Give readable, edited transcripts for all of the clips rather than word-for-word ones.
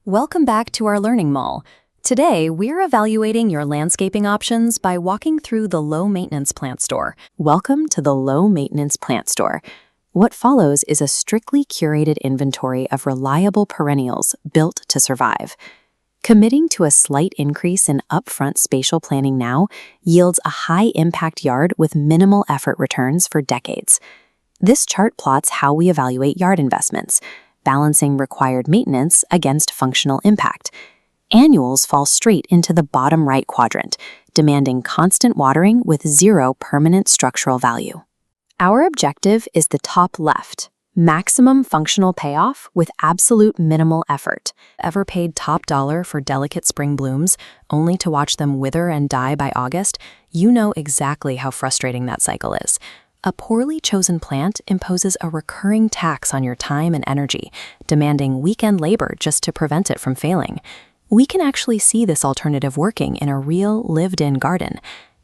Welcome back to our Learning Mall. Today, we're evaluating your landscaping options by walking through the low-maintenance plant store. Welcome to the low-maintenance plant store. What follows is a strictly curated inventory of reliable perennials built to survive. Committing to a slight increase in upfront spatial planning now yields a high-impact yard with minimal effort returns for decades. This chart plots how we evaluate yard investments, balancing required maintenance against functional impact. Annuals fall straight into the bottom right quadrant, demanding constant watering with zero permanent structural value. Our objective is the top left, maximum functional payoff with absolute minimal effort. Ever paid top dollar for delicate spring blooms, only to watch them wither and die by August? You know exactly how frustrating that cycle is. A poorly chosen plant imposes a recurring tax on your time and energy, demanding weekend labor just to prevent it from failing. We can actually see this alternative working in a real, lived-in garden.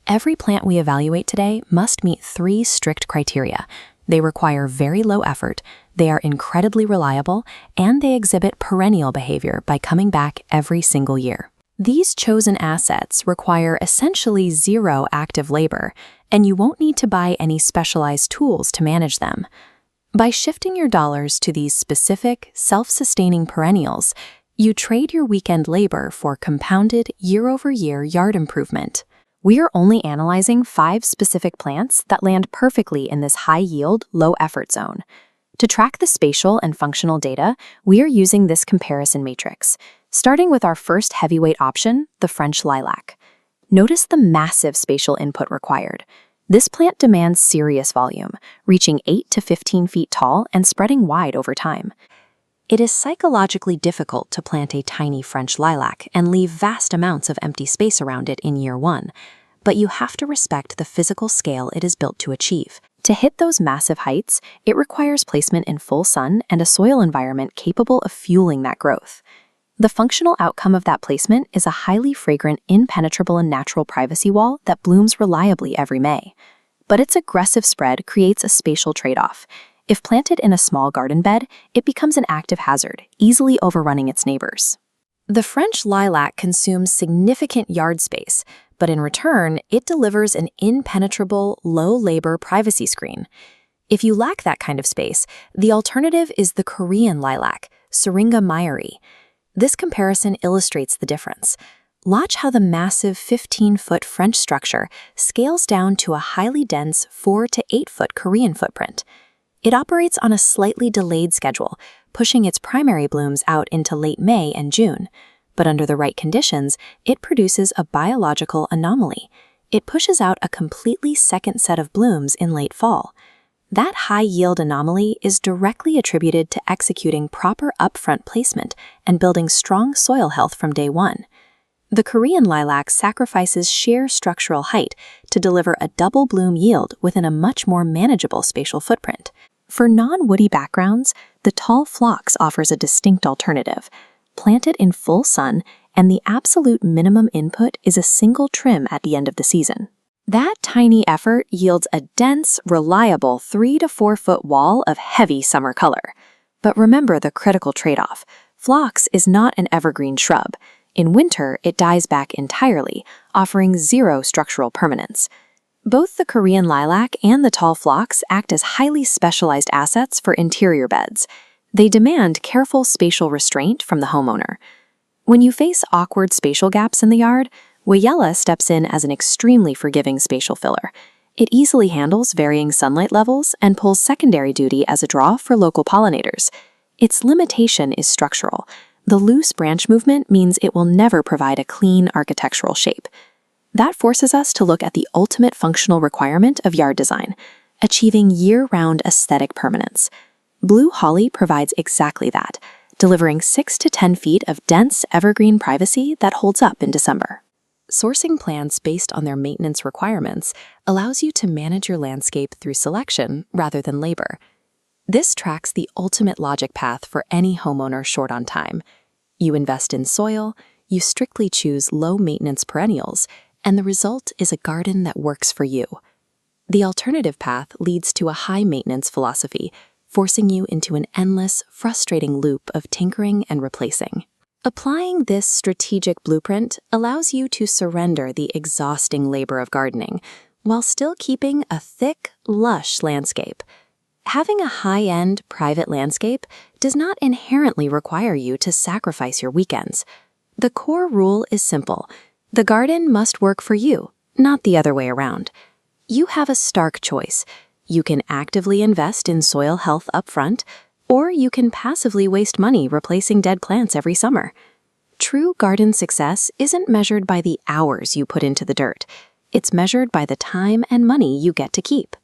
Every plant we evaluate today must meet 3 strict criteria. They require very low effort, they are incredibly reliable, and they exhibit perennial behavior by coming back every single year. These chosen assets require essentially zero active labor, and you won't need to buy any specialized tools to manage them. By shifting your dollars to these specific, self-sustaining perennials, you trade your weekend labor for compounded year-over-year yard improvement. We are only analyzing 5 specific plants that land perfectly in this high-yield, low-effort zone. To track the spatial and functional data, we are using this comparison matrix, starting with our first heavyweight option, the French lilac. Notice the massive spatial input required. This plant demands serious volume, reaching 8 to 15 feet tall and spreading wide over time. It is psychologically difficult to plant a tiny French lilac and leave vast amounts of empty space around it in year 1, but you have to respect the physical scale it is built to achieve. To hit those massive heights, it requires placement in full sun and a soil environment capable of fueling that growth. The functional outcome of that placement is a highly fragrant, impenetrable and natural privacy wall that blooms reliably every May. But its aggressive spread creates a spatial trade-off. If planted in a small garden bed, it becomes an active hazard, easily overrunning its neighbors. The French lilac consumes significant yard space, but in return, it delivers an impenetrable, low-labor privacy screen. If you lack that kind of space, the alternative is the Korean lilac, Syringa mayeri. This comparison illustrates the difference. Watch how the massive 15-foot French structure scales down to a highly dense 4 to 8-foot Korean footprint. It operates on a slightly delayed schedule, pushing its primary blooms out into late May and June. But under the right conditions, it produces a biological anomaly. It pushes out a completely second set of blooms in late fall. That high-yield anomaly is directly attributed to executing proper upfront placement and building strong soil health from day 1. The Korean lilac sacrifices sheer structural height to deliver a double bloom yield within a much more manageable spatial footprint. For non-woody backgrounds, the tall phlox offers a distinct alternative. Planted in full sun, and the absolute minimum input is a single trim at the end of the season. That tiny effort yields a dense, reliable 3 to 4 foot wall of heavy summer color. But remember the critical trade-off. Phlox is not an evergreen shrub. In winter, it dies back entirely, offering zero structural permanence. Both the Korean lilac and the tall phlox act as highly specialized assets for interior beds. They demand careful spatial restraint from the homeowner. When you face awkward spatial gaps in the yard, Weyella steps in as an extremely forgiving spatial filler. It easily handles varying sunlight levels and pulls secondary duty as a draw for local pollinators. Its limitation is structural. The loose branch movement means it will never provide a clean architectural shape. That forces us to look at the ultimate functional requirement of yard design, achieving year-round aesthetic permanence. Blue holly provides exactly that, delivering 6 to 10 feet of dense evergreen privacy that holds up in December. Sourcing plants based on their maintenance requirements allows you to manage your landscape through selection rather than labor. This tracks the ultimate logic path for any homeowner short on time. You invest in soil, you strictly choose low-maintenance perennials, and the result is a garden that works for you. The alternative path leads to a high-maintenance philosophy, forcing you into an endless, frustrating loop of tinkering and replacing. Applying this strategic blueprint allows you to surrender the exhausting labor of gardening while still keeping a thick, lush landscape. Having a high-end private landscape does not inherently require you to sacrifice your weekends. The core rule is simple. The garden must work for you, not the other way around. You have a stark choice. You can actively invest in soil health upfront, or you can passively waste money replacing dead plants every summer. True garden success isn't measured by the hours you put into the dirt. It's measured by the time and money you get to keep.